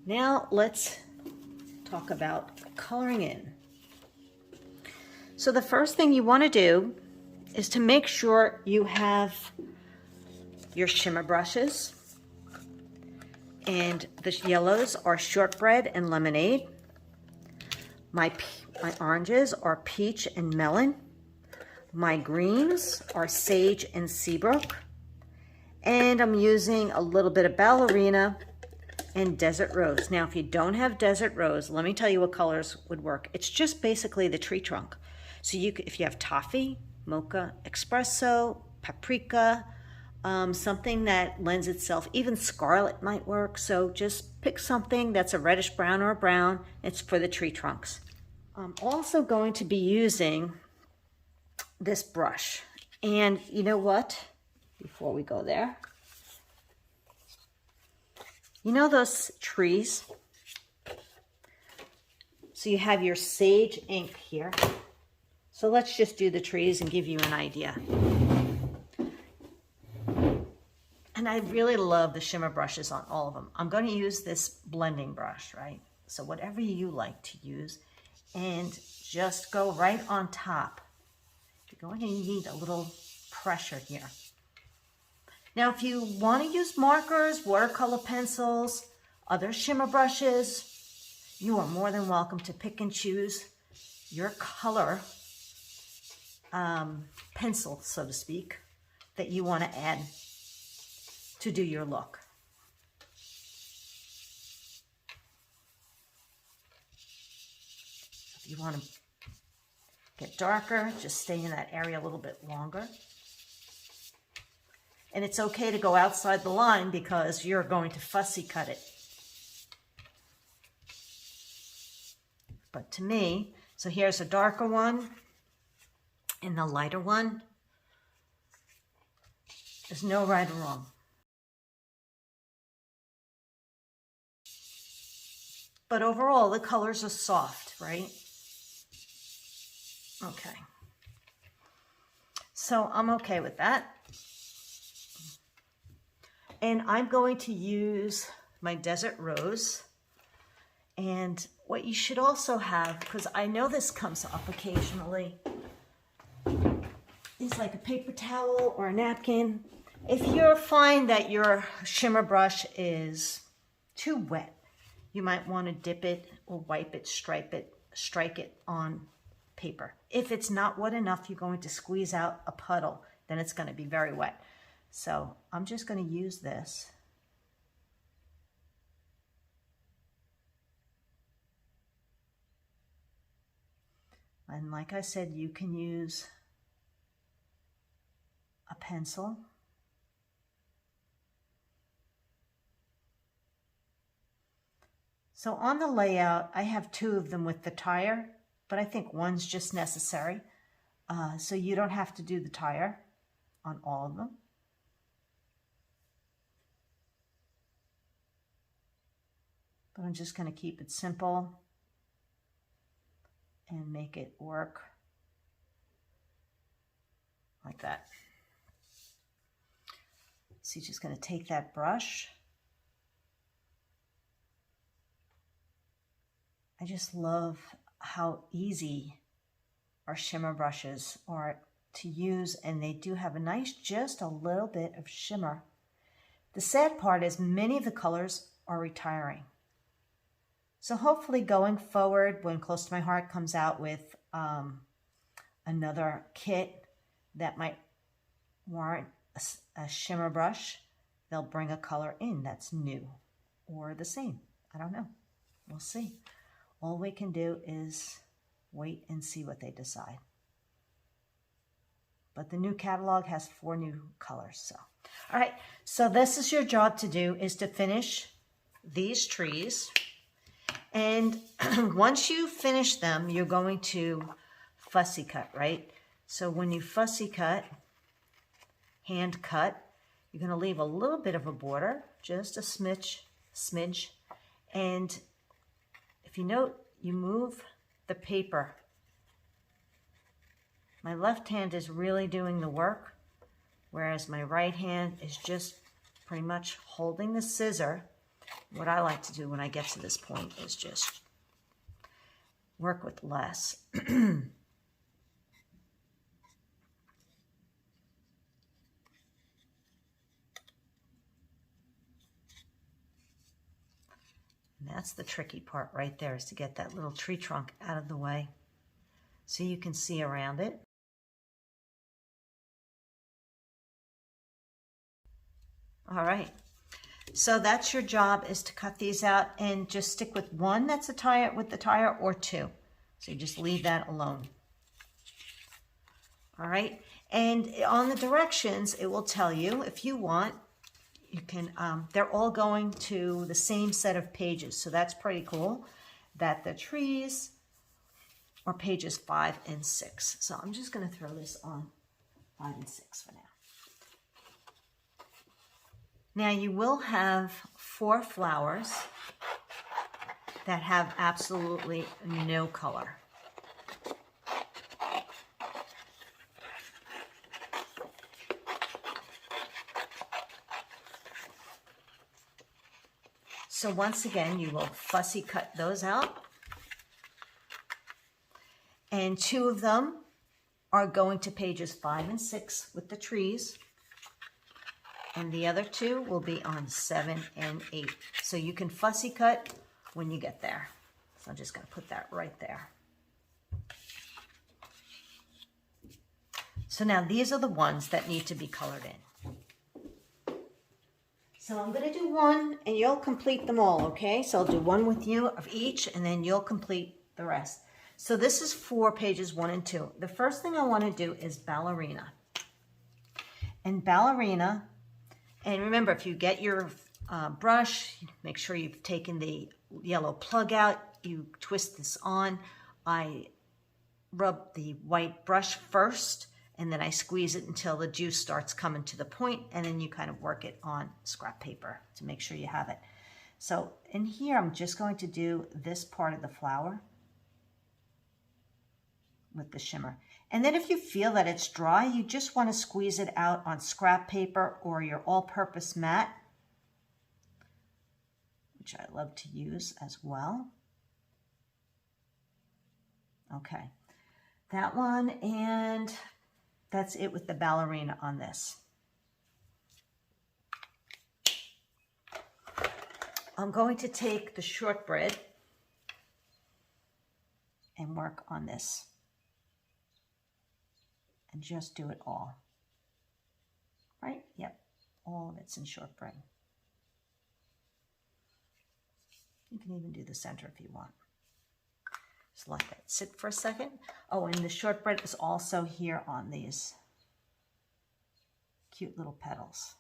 Now let's talk about coloring in. So the first thing you want to do is to make sure you have your shimmer brushes, and the yellows are Shortbread and Lemonade. My oranges are Peach and Melon. My greens are Sage and Seabrook. And I'm using a little bit of Ballerina and Desert Rose. Now, if you don't have Desert Rose, let me tell you what colors would work. It's just basically the tree trunk. So if you have Toffee, Mocha, Espresso, Paprika, something that lends itself, even Scarlet might work. So just pick something that's a reddish brown or a brown. It's for the tree trunks. I'm also going to be using this brush. And you know what? Before we go there, you know those trees? So you have your sage ink here. So let's just do the trees and give you an idea. And I really love the shimmer brushes on all of them. I'm going to use this blending brush, right? So whatever you like to use, and just go right on top. You're going to need a little pressure here. Now, if you want to use markers, watercolor pencils, other shimmer brushes, you are more than welcome to pick and choose your color pencil, so to speak, that you want to add to do your look. If you want to get darker, just stay in that area a little bit longer. And it's okay to go outside the line because you're going to fussy cut it. But to me, so here's a darker one and the lighter one. There's no right or wrong. But overall, the colors are soft, right? Okay. So I'm okay with that. And I'm going to use my Desert Rose. And what you should also have, because I know this comes up occasionally, is like a paper towel or a napkin. If you find that your shimmer brush is too wet, you might want to dip it or wipe it, strike it on paper. If it's not wet enough, you're going to squeeze out a puddle, then it's going to be very wet. So I'm just going to use this. And like I said, you can use a pencil. So on the layout, I have two of them with the tire, but I think one's just necessary. So you don't have to do the tire on all of them. But I'm just going to keep it simple and make it work like that. So you're just going to take that brush. I just love how easy our shimmer brushes are to use, and they do have a nice, just a little bit of shimmer. The sad part is many of the colors are retiring. So hopefully going forward, when Close to My Heart comes out with another kit that might warrant a shimmer brush, they'll bring a color in that's new or the same. I don't know. We'll see. All we can do is wait and see what they decide. But the new catalog has 4 new colors. So, all right. So this is your job to do, is to finish these trees. And once you finish them, you're going to fussy cut, right? So when you fussy cut, hand cut, you're going to leave a little bit of a border, just a smidge. And if you note, you move the paper. My left hand is really doing the work, whereas my right hand is just pretty much holding the scissor What I like to do when I get to this point is just work with less. And that's the tricky part right there, is to get that little tree trunk out of the way so you can see around it. All right, so that's your job, is to cut these out and just stick with one that's a tire with the tire, or two. So you just leave that alone. All right, and on the directions, it will tell you, if you want, you can, they're all going to the same set of pages. So that's pretty cool, that the trees are pages 5 and 6. So I'm just going to throw this on 5 and 6 for now. Now you will have 4 flowers that have absolutely no color. So once again, you will fussy cut those out. And 2 of them are going to pages 5 and 6 with the trees. And the other 2 will be on 7 and 8. So you can fussy cut when you get there. So I'm just going to put that right there. So now these are the ones that need to be colored in. So I'm going to do one and you'll complete them all, okay? So I'll do one with you of each and then you'll complete the rest. So this is for pages 1 and 2. The first thing I want to do is ballerina. And ballerina, and remember, if you get your brush, make sure you've taken the yellow plug out. You twist this on. I rub the white brush first, and then I squeeze it until the juice starts coming to the point, and then you kind of work it on scrap paper to make sure you have it. So in here, I'm just going to do this part of the flower with the shimmer. And then if you feel that it's dry, you just want to squeeze it out on scrap paper or your all-purpose mat, which I love to use as well. Okay, that one, and that's it with the ballerina on this. I'm going to take the shortbread and work on this. And just do it all. Right? Yep. All of it's in shortbread. You can even do the center if you want. Just let that sit for a second. Oh, and the shortbread is also here on these cute little petals.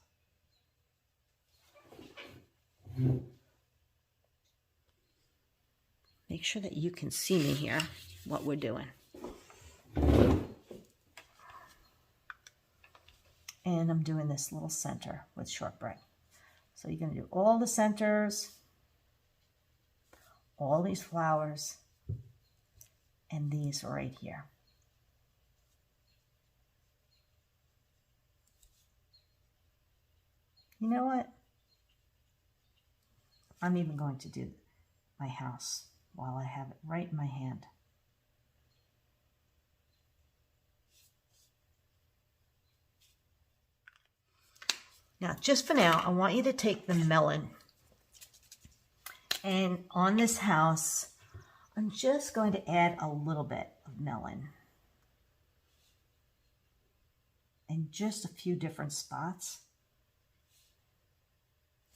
Make sure that you can see me here, what we're doing. And I'm doing this little center with shortbread. So you're going to do all the centers, all these flowers, and these right here. You know what? I'm even going to do my house while I have it right in my hand. Now, just for now, I want you to take the melon. And on this house, I'm just going to add a little bit of melon. In just a few different spots.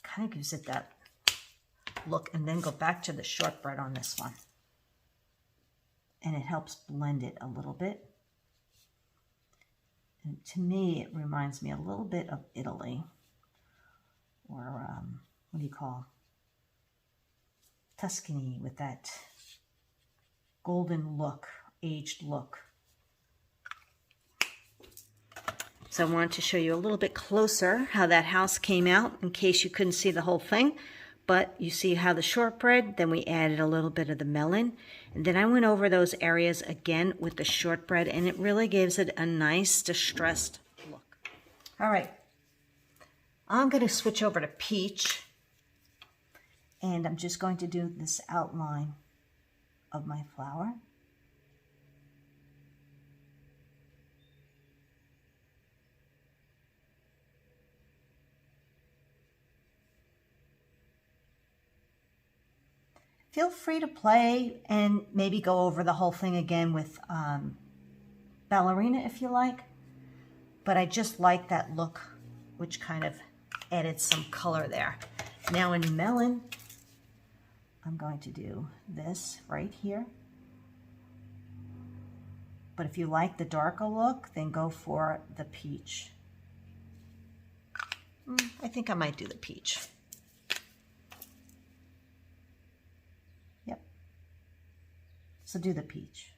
Kind of gives it that look. And then go back to the shortbread on this one. And it helps blend it a little bit. And to me, it reminds me a little bit of Italy, or what do you call Tuscany, with that golden look, aged look. So I wanted to show you a little bit closer how that house came out in case you couldn't see the whole thing. But you see how the shortbread, then we added a little bit of the melon. And then I went over those areas again with the shortbread, and it really gives it a nice distressed look. All right, I'm going to switch over to peach. And I'm just going to do this outline of my flower. Feel free to play and maybe go over the whole thing again with ballerina if you like. But I just like that look, which kind of added some color there. Now in Melon, I'm going to do this right here. But if you like the darker look, then go for the peach. I think I might do the peach. Yep. So do the peach.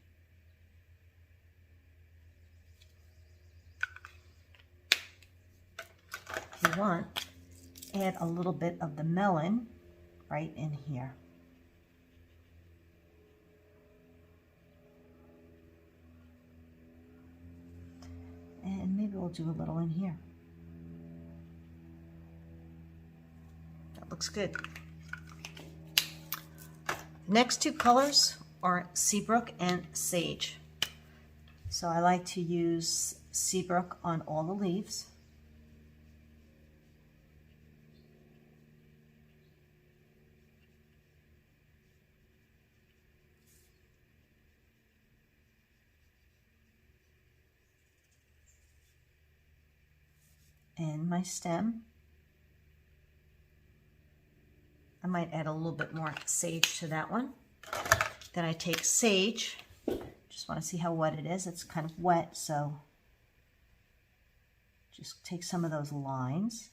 If you want, add a little bit of the melon right in here. And maybe we'll do a little in here. That looks good. Next two colors are Seabrook and Sage. So I like to use Seabrook on all the leaves. And my stem, I might add a little bit more sage to that one. Then I take sage, just want to see how wet it is. It's kind of wet, so just take some of those lines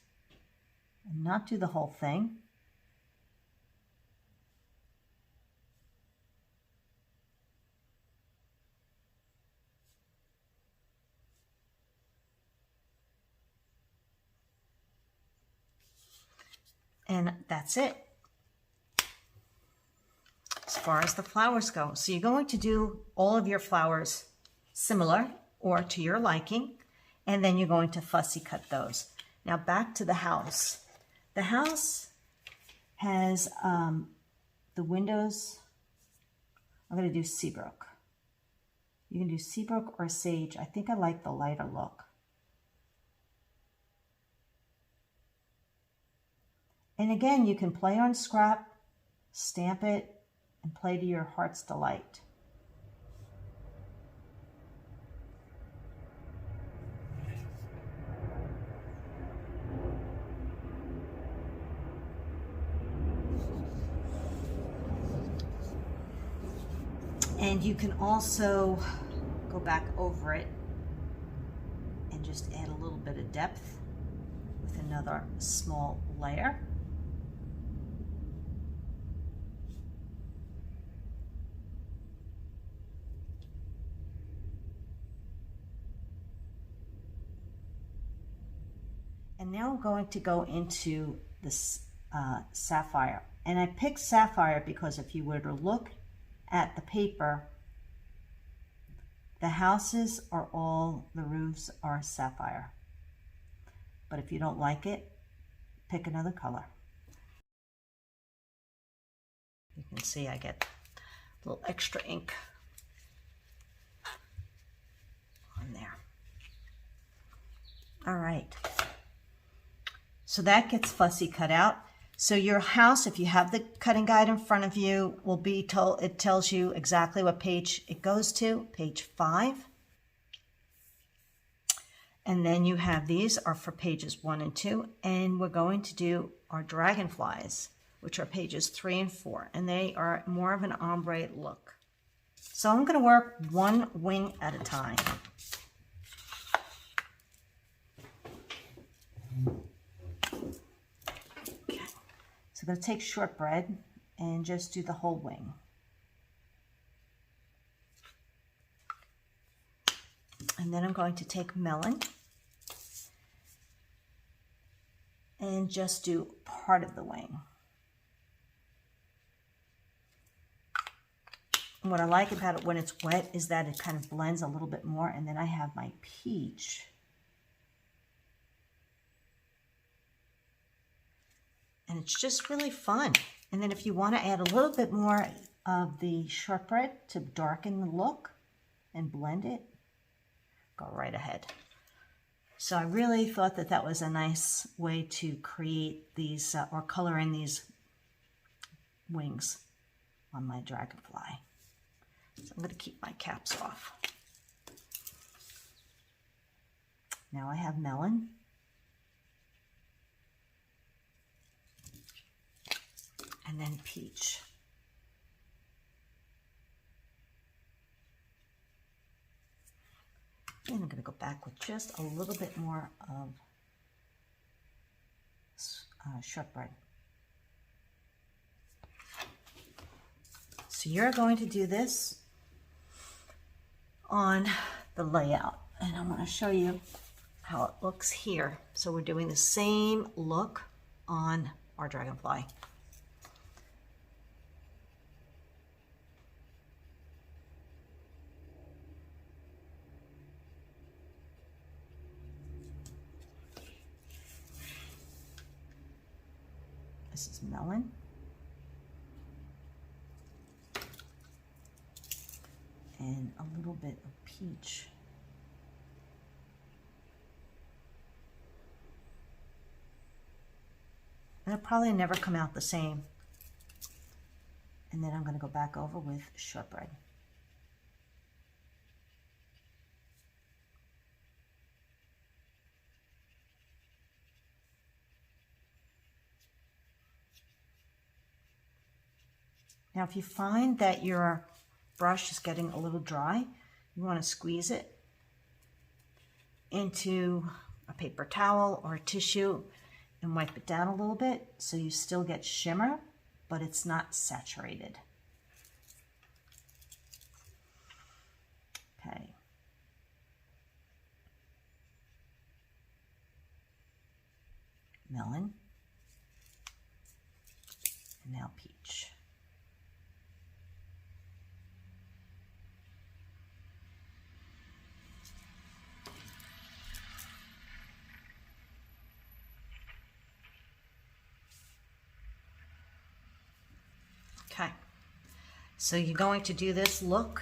and not do the whole thing. And that's it as far as the flowers go. So you're going to do all of your flowers similar or to your liking, and then you're going to fussy cut those. Now back to the house. The house has the windows. I'm going to do Seabrook. You can do Seabrook or Sage. I think I like the lighter look. And again, you can play on scrap, stamp it, and play to your heart's delight. And you can also go back over it and just add a little bit of depth with another small layer. And now I'm going to go into this Sapphire. And I picked Sapphire because if you were to look at the paper, the houses are all, the roofs are Sapphire. But if you don't like it, pick another color. You can see I get a little extra ink on there. All right. So that gets fussy cut out. So your house, if you have the cutting guide in front of you, will be told, it tells you exactly what page it goes to, page 5. And then you have, these are for pages 1 and 2. And we're going to do our dragonflies, which are pages 3 and 4. And they are more of an ombre look. So I'm going to work one wing at a time. So I'm going to take Shortbread and just do the whole wing. And then I'm going to take Melon and just do part of the wing. And what I like about it when it's wet is that it kind of blends a little bit more. And then I have my peach. And it's just really fun. And then if you want to add a little bit more of the shortbread to darken the look and blend it, go right ahead. So I really thought that that was a nice way to create these or color in these wings on my dragonfly. So I'm going to keep my caps off. Now I have Melon. And then Peach. And I'm going to go back with just a little bit more of shortbread. So you're going to do this on the layout, and I'm going to show you how it looks here. So we're doing the same look on our dragonfly. This is Melon. And a little bit of Peach. It'll probably never come out the same. And then I'm going to go back over with shortbread. Now, if you find that your brush is getting a little dry, you want to squeeze it into a paper towel or a tissue and wipe it down a little bit so you still get shimmer, but it's not saturated. Okay. Melon. And now Peach. Okay, so you're going to do this look.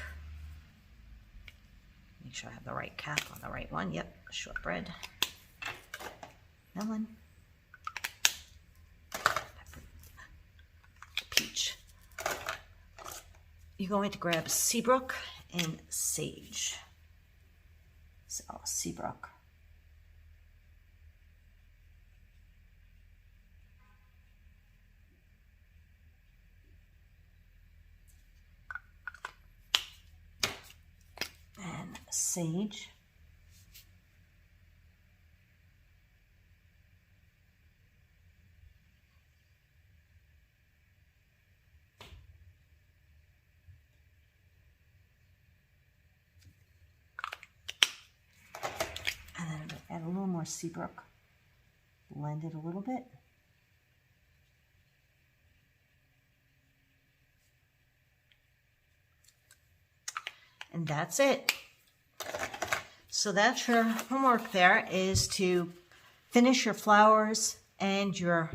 Make sure I have the right cap on the right one. Yep, shortbread, melon, peach. You're going to grab Seabrook and sage. So Seabrook. Sage, and then add a little more Seabrook, blend it a little bit. And that's it. So that's your homework there, is to finish your flowers and your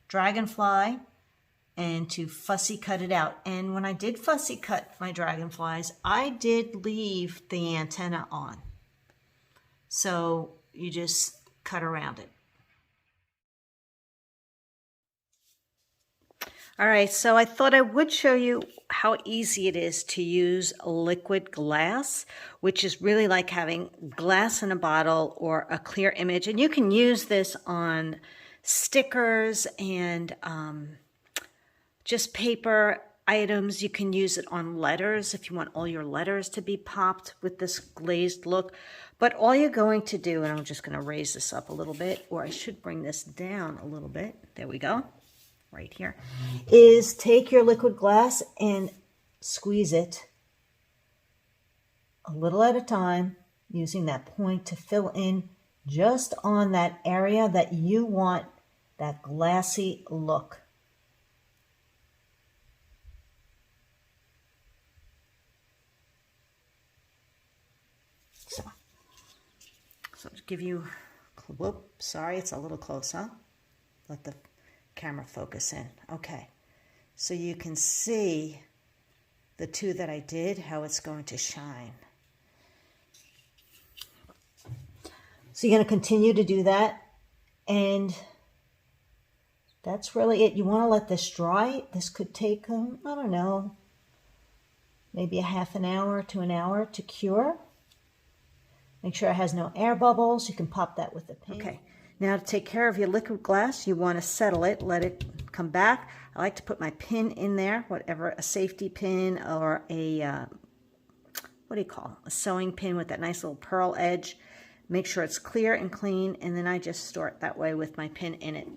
dragonfly and to fussy cut it out. And when I did fussy cut my dragonflies, I did leave the antenna on. So you just cut around it. All right, so I thought I would show you how easy it is to use liquid glass, which is really like having glass in a bottle or a clear image. And you can use this on stickers and just paper items. You can use it on letters if you want all your letters to be popped with this glazed look. But all you're going to do, and I'm just going to raise this up a little bit, or I should bring this down a little bit. There we go. Right here, is take your liquid glass and squeeze it a little at a time, using that point to fill in just on that area that you want that glassy look. So to give you, whoop, sorry, it's a little close, huh? Let the camera focus in. Okay, so you can see the two that I did, how it's going to shine. So you're going to continue to do that, and that's really it. You want to let this dry. This could take, I don't know, maybe a half an hour to an hour to cure. Make sure it has no air bubbles. You can pop that with a pin. Okay, now to take care of your liquid glass, you want to settle it, let it come back. I like to put my pin in there, whatever, a safety pin or a, what do you call it? A sewing pin with that nice little pearl edge. Make sure it's clear and clean, and then I just store it that way with my pin in it.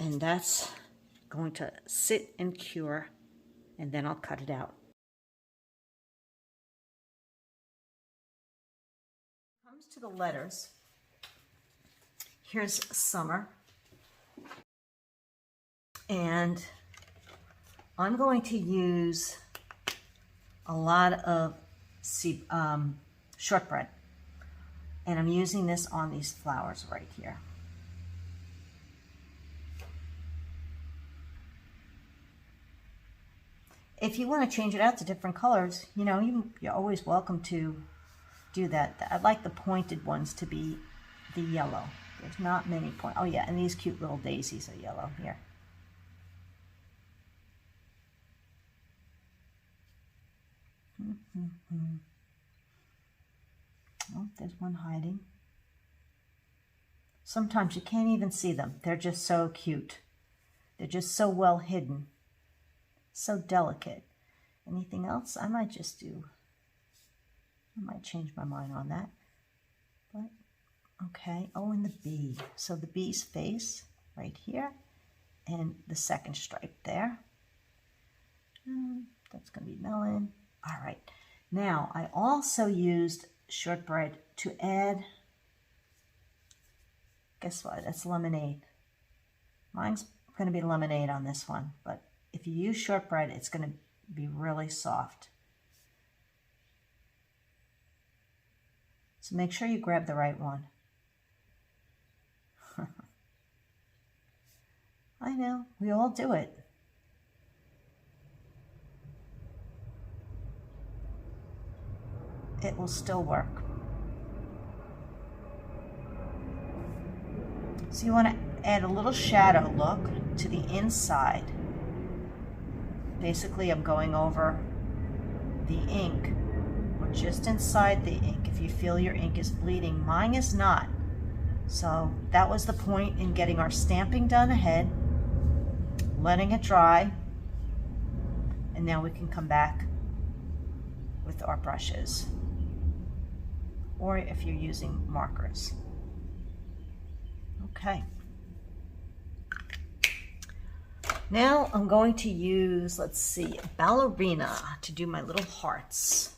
And that's going to sit and cure, and then I'll cut it out. Comes to the letters. Here's Summer. And I'm going to use a lot of Shortbread. And I'm using this on these flowers right here. If you want to change it out to different colors, you know, you're always welcome to do that. I'd like the pointed ones to be the yellow. There's not many point. Oh yeah, and these cute little daisies are yellow here. Oh, there's one hiding. Sometimes you can't even see them. They're just so cute. They're just so well hidden. So delicate. Anything else? I might change my mind on that. But, okay. Oh, and the bee. So the bee's face right here. And the second stripe there. That's going to be Melon. All right. Now, I also used Shortbread to add, guess what? That's lemonade. Mine's going to be lemonade on this one, but if you use Shortbread, it's going to be really soft. So make sure you grab the right one. I know, we all do it. It will still work. So you want to add a little shadow look to the inside. Basically, I'm going over the ink, or just inside the ink. If you feel your ink is bleeding, mine is not. So that was the point in getting our stamping done ahead, letting it dry, and now we can come back with our brushes, or if you're using markers. Okay. Now I'm going to use, let's see, Ballerina to do my little hearts.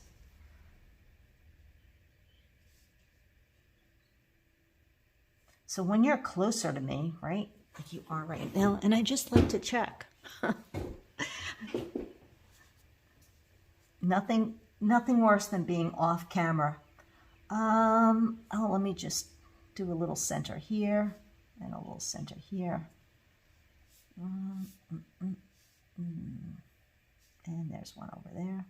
So when you're closer to me, right, like you are right now, and I just like to check. Nothing worse than being off camera. Oh, let me just do a little center here and a little center here. And there's one over there.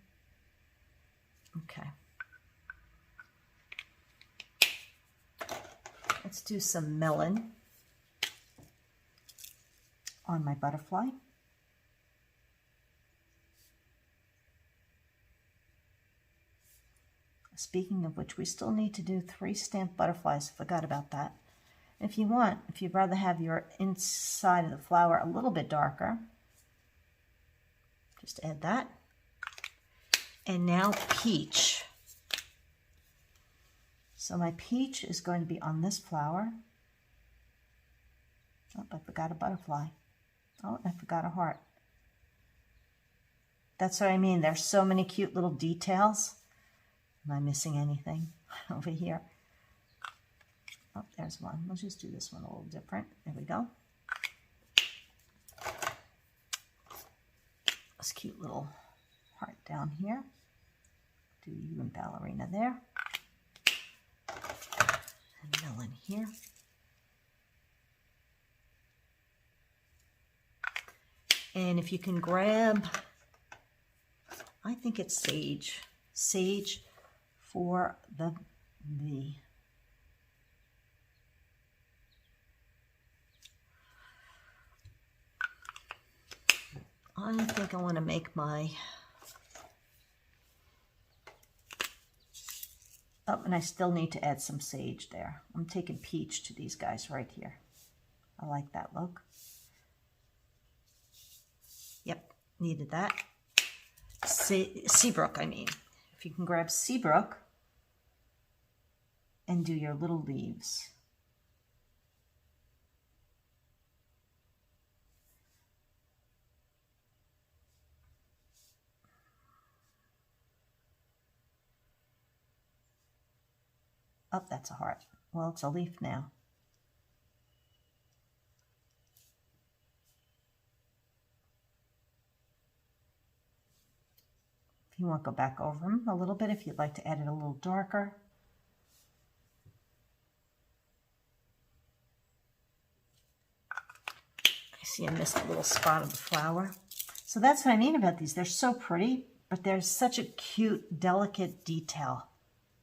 Okay. Let's do some Melon on my butterfly. Speaking of which, we still need to do 3 stamped butterflies. I forgot about that. If you want, if you'd rather have your inside of the flower a little bit darker, just add that. And now peach. So my peach is going to be on this flower. Oh, I forgot a butterfly. Oh, I forgot a heart. That's what I mean. There's so many cute little details. Am I missing anything over here? Oh, there's one. Let's just do this one a little different. There we go. This cute little heart down here. Do you and Ballerina there. And Melon here. And if you can grab, I think it's sage. Sage for the V. I think I want to make my, oh, and I still need to add some sage there. I'm taking peach to these guys right here. I like that look. Yep, needed that. Seabrook, I mean. If you can grab Seabrook and do your little leaves. Oh, that's a heart. Well, it's a leaf now. If you want to go back over them a little bit, if you'd like to add it a little darker. I see I missed a little spot of the flower. So that's what I mean about these. They're so pretty, but there's such a cute, delicate detail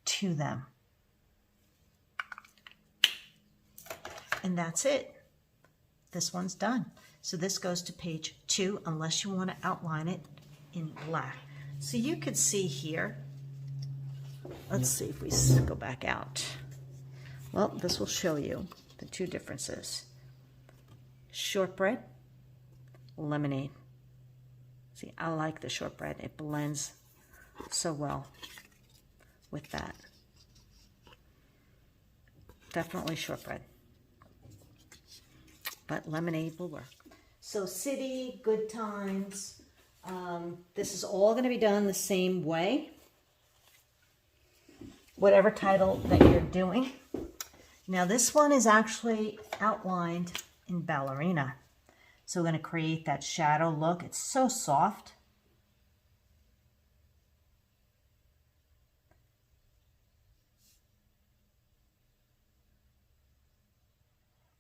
to them. And that's it. This one's done. So this goes to page 2 unless you want to outline it in black. So you could see here, let's see if we go back out. Well, this will show you the two differences. Shortbread, lemonade. See, I like the shortbread. It blends so well with that. Definitely shortbread. But lemonade will work. So city, good times. This is all going to be done the same way. Whatever title that you're doing. Now this one is actually outlined in ballerina. So we're going to create that shadow look. It's so soft.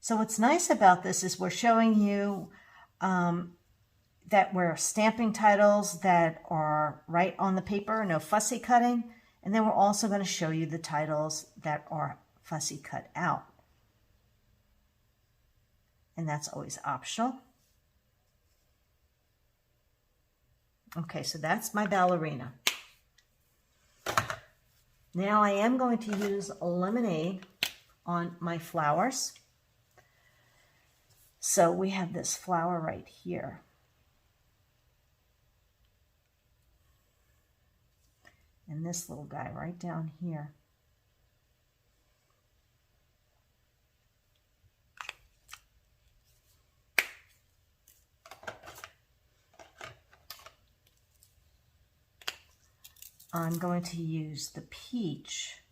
So what's nice about this is we're showing you that we're stamping titles that are right on the paper, no fussy cutting. And then we're also going to show you the titles that are fussy cut out. And that's always optional. Okay, so that's my ballerina. Now I am going to use lemonade on my flowers. So we have this flower right here. And this little guy right down here. I'm going to use the peach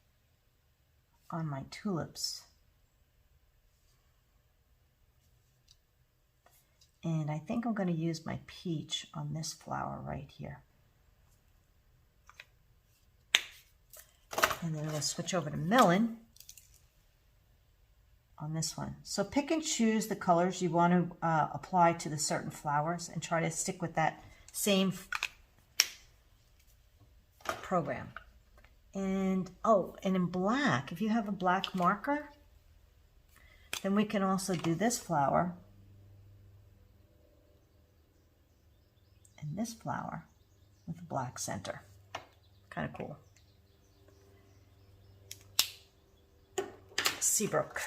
on my tulips. And I think I'm going to use my peach on this flower right here. And then we'll switch over to Melon on this one. So pick and choose the colors you want to apply to the certain flowers and try to stick with that same program. And oh, and in black, if you have a black marker, then we can also do this flower and this flower with a black center. Kind of cool. Seabrook.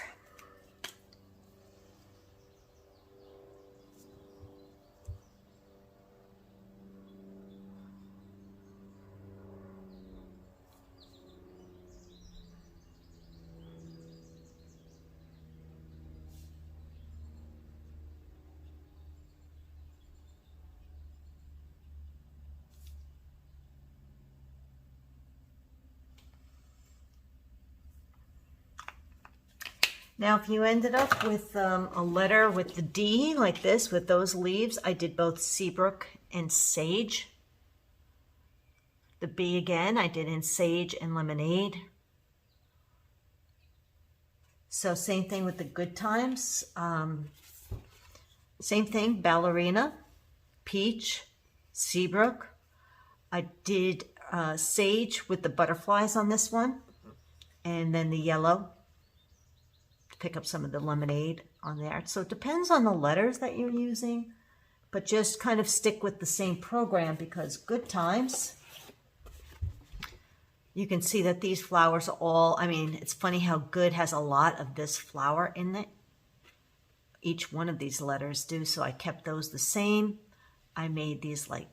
Now, if you ended up with a letter with the D like this, with those leaves, I did both Seabrook and Sage. The B again, I did in Sage and Lemonade. So same thing with the Good Times. Same thing, Ballerina. peach, Seabrook. I did sage with the butterflies on this one, and then the yellow to pick up some of the lemonade on there. So it depends on the letters that you're using, but just kind of stick with the same program, because good times. You can see that these flowers are all, I mean, it's funny how good has a lot of this flower in it. Each one of these letters do, so I kept those the same. I made these like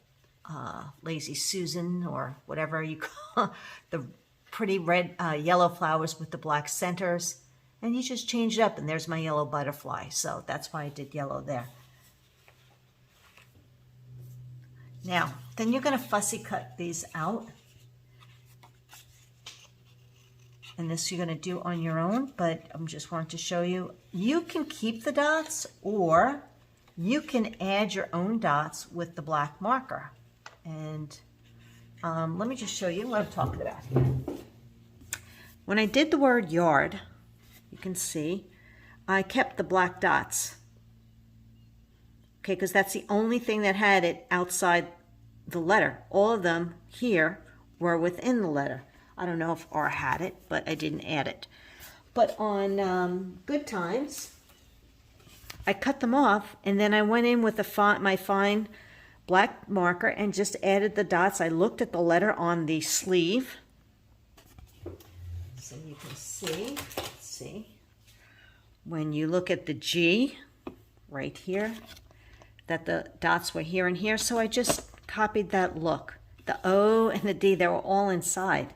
Lazy Susan or whatever you call the pretty red, yellow flowers with the black centers. And you just change it up, and there's my yellow butterfly. So that's why I did yellow there. Now, then you're going to fussy cut these out. And this you're going to do on your own, but I'm just wanting to show you. You can keep the dots, or you can add your own dots with the black marker. And let me just show you what I'm talking about here. When I did the word yard, you can see I kept the black dots. Okay, because that's the only thing that had it outside the letter. All of them here were within the letter. I don't know if R had it, but I didn't add it. But on Good Times, I cut them off, and then I went in with my fine black marker and just added the dots. I looked at the letter on the sleeve, so you can see. Let's see. When you look at the G right here, that the dots were here and here, so I just copied that look. The O and the D, they were all inside.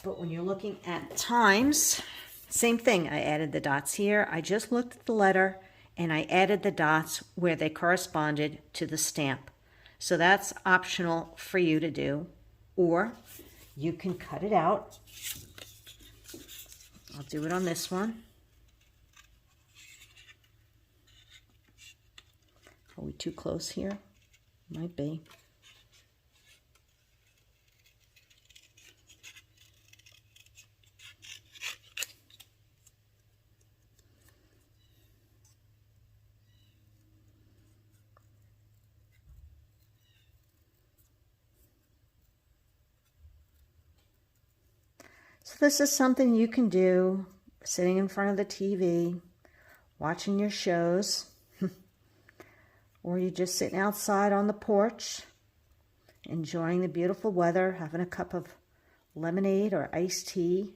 But when you're looking at times, same thing. I added the dots here. I just looked at the letter and I added the dots where they corresponded to the stamp. So that's optional for you to do, or you can cut it out. I'll do it on this one. Are we too close here? Might be. So this is something you can do sitting in front of the TV, watching your shows, or you just sitting outside on the porch, enjoying the beautiful weather, having a cup of lemonade or iced tea,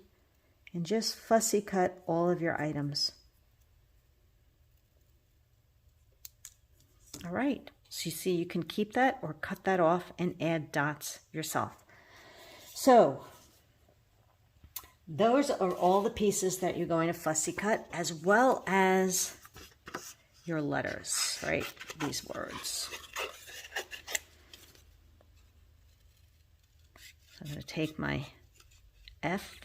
and just fussy cut all of your items. All right, so you see you can keep that or cut that off and add dots yourself. So those are all the pieces that you're going to fussy cut, as well as your letters, right? These words. So I'm going to take my F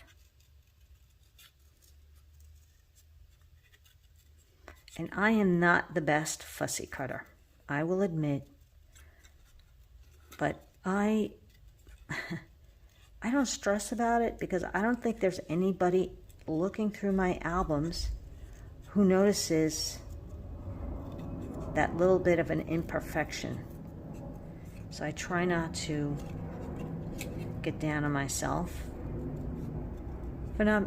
and I am not the best fussy cutter, I will admit, but I don't stress about it, because I don't think there's anybody looking through my albums who notices that little bit of an imperfection. So I try not to get down on myself. But I'm,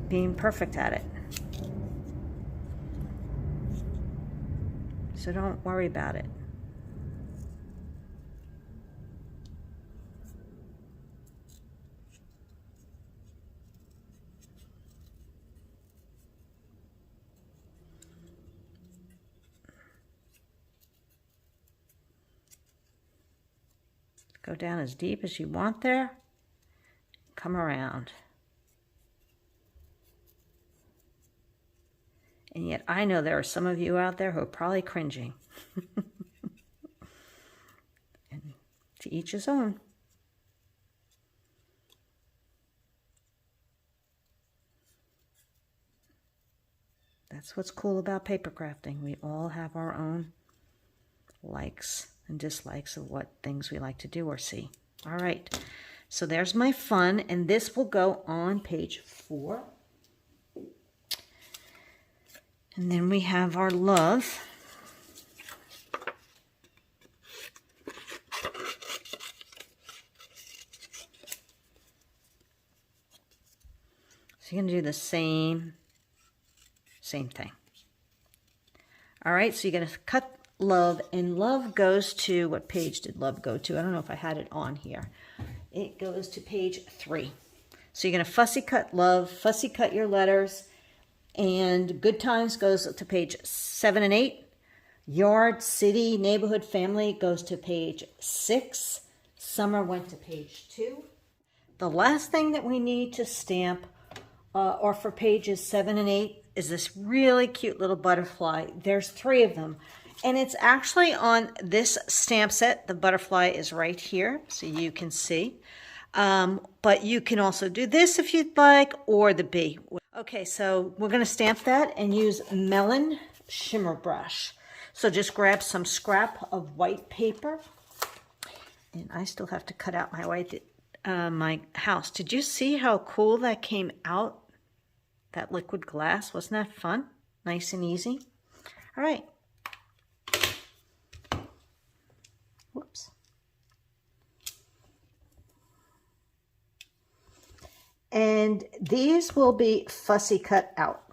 being perfect at it. So don't worry about it. Go down as deep as you want there. Come around. And yet I know there are some of you out there who are probably cringing. And to each his own. That's what's cool about paper crafting. We all have our own likes and dislikes of what things we like to do or see. All right, so there's my fun, and this will go on page 4. And then we have our love. So you're going to do the same thing. All right, so you're going to cut love, and love goes to, what page did love go to? I don't know if I had it on here. It goes to page 3. So you're going to fussy cut love, fussy cut your letters, and good times goes to page 7 and 8. Yard, city, neighborhood, family goes to page 6. Summer went to page 2. The last thing that we need to stamp or for pages 7 and 8 is this really cute little butterfly. There's 3 of them. And it's actually on this stamp set. The butterfly is right here, so you can see. But you can also do this if you'd like, or the bee. Okay, so we're going to stamp that and use Melon Shimmer brush. So just grab some scrap of white paper. And I still have to cut out my my house. Did you see how cool that came out? That liquid glass. Wasn't that fun? Nice and easy. All right. Whoops. And these will be fussy cut out.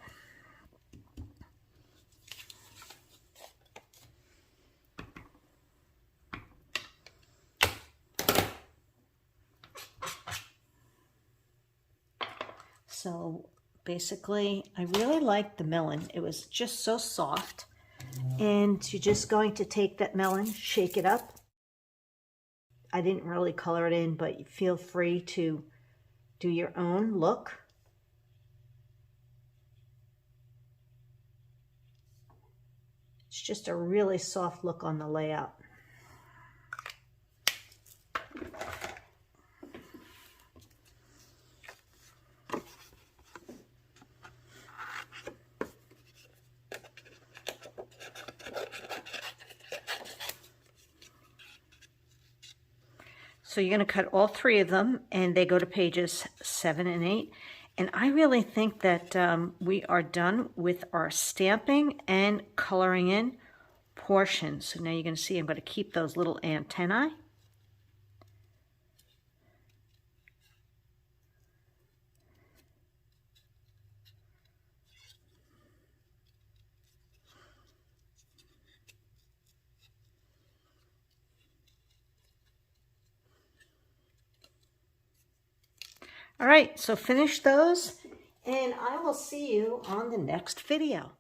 So basically, I really liked the melon. It was just so soft. And you're just going to take that melon, shake it up. I didn't really color it in, but feel free to do your own look. It's just a really soft look on the layout. So you're going to cut all 3 of them, and they go to pages 7 and 8. And I really think that we are done with our stamping and coloring in portions. So now you're going to see I'm going to keep those little antennae. All right, so finish those, and I will see you on the next video.